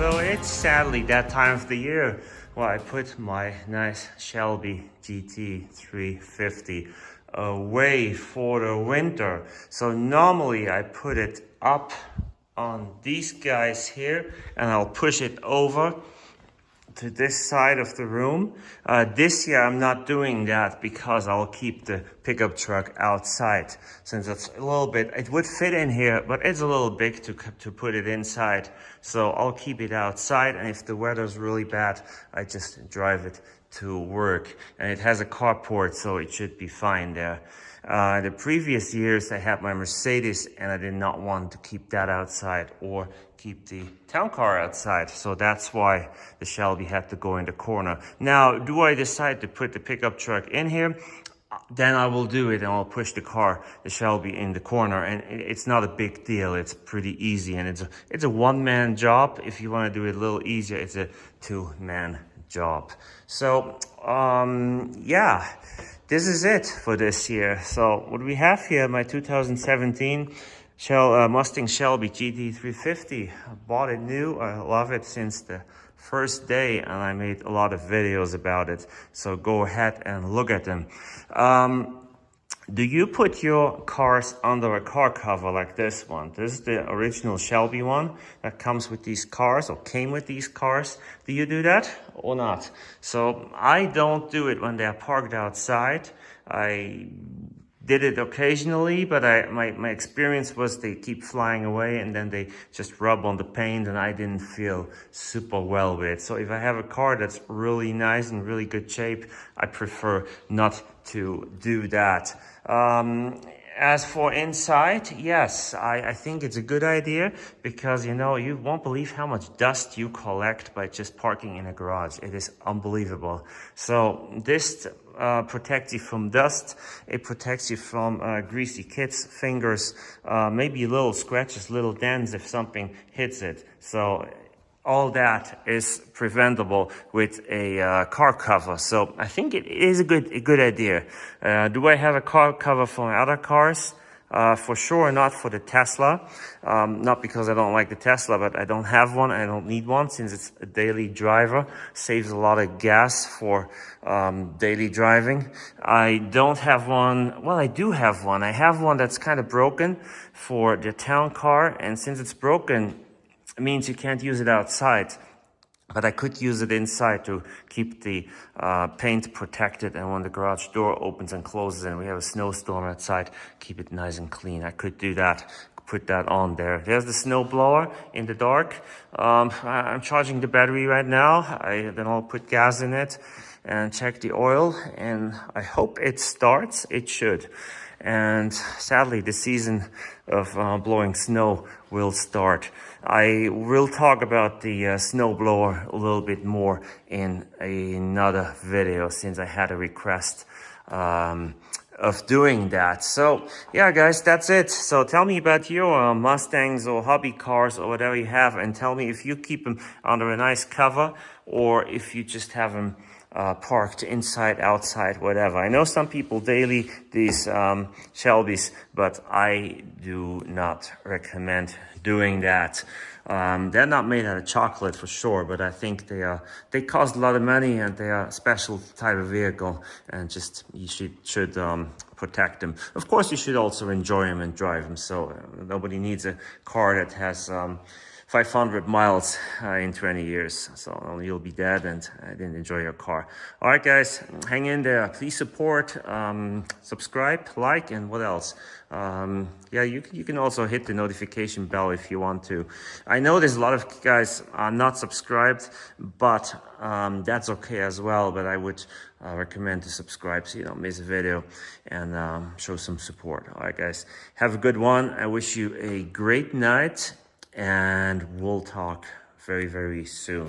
So it's sadly that time of the year where I put my nice Shelby GT350 away for the winter. So normally I put it up on these guys here and I'll push it over to this side of the room. This year I'm not doing that because I'll keep the pickup truck outside, since it's a little bit, it would fit in here, but it's a little big to put it inside. So I'll keep it outside, and if the weather's really bad, I just drive it to work. And it has a carport, so it should be fine there. The previous years I had my Mercedes and I did not want to keep that outside or keep the town car outside. So that's why the Shelby had to go in the corner. Now, do I decide to put the pickup truck in here? Then I will do it and I'll push the Shelby in the corner, and it's not a big deal. It's pretty easy, and it's a one-man job. If you want to do it a little easier, it's a two-man job. So, yeah. This is it for this year. So what we have here, my 2017 Mustang Shelby GT350. I bought it new. I love it since the first day, and I made a lot of videos about it. So go ahead and look at them. Do you put your cars under a car cover like this one? This is the original Shelby one that comes with these cars, or came with these cars. Do you do that or not? So I don't do it when they're parked outside. I did it occasionally, but my experience was they keep flying away and then they just rub on the paint, and I didn't feel super well with it. So if I have a car that's really nice and really good shape, I prefer not to do that. As for inside, yes, I think it's a good idea, because, you know, you won't believe how much dust you collect by just parking in a garage. It is unbelievable. So this protects you from dust. It protects you from greasy kids' fingers, maybe little scratches, little dents if something hits it. So all that is preventable with a car cover. So I think it is a good idea. Do I have a car cover for my other cars? For sure not for the Tesla. Not because I don't like the Tesla, but I don't have one. I don't need one since it's a daily driver. Saves a lot of gas for daily driving. I don't have one. Well, I do have one. I have one that's kind of broken for the town car. And since it's broken, it means you can't use it outside. But I could use it inside to keep the paint protected, and when the garage door opens and closes and we have a snowstorm outside, keep it nice and clean. I could do that, put that on there. There's the snow blower in the dark. I'm charging the battery right now. Then I'll put gas in it and check the oil, and I hope it starts. It should. And sadly, the season of blowing snow will start. I will talk about the snowblower a little bit more in another video, since I had a request of doing that. So yeah, guys, that's it. So tell me about your Mustangs or hobby cars or whatever you have, and tell me if you keep them under a nice cover or if you just have them parked inside, outside, whatever. I know some people daily these Shelbys, but I do not recommend doing that. They're not made out of chocolate for sure, but I think they cost a lot of money, and they are a special type of vehicle, and just you should protect them. Of course, you should also enjoy them and drive them. So nobody needs a car that has 500 miles in 20 years. So you'll be dead and I didn't enjoy your car. All right, guys, hang in there. Please support, subscribe, like, and what else? Yeah, you can also hit the notification bell if you want to. I know there's a lot of guys not subscribed, but that's okay as well. But I would recommend to subscribe so you don't miss a video, and show some support. All right, guys, have a good one. I wish you a great night, and we'll talk very, very soon.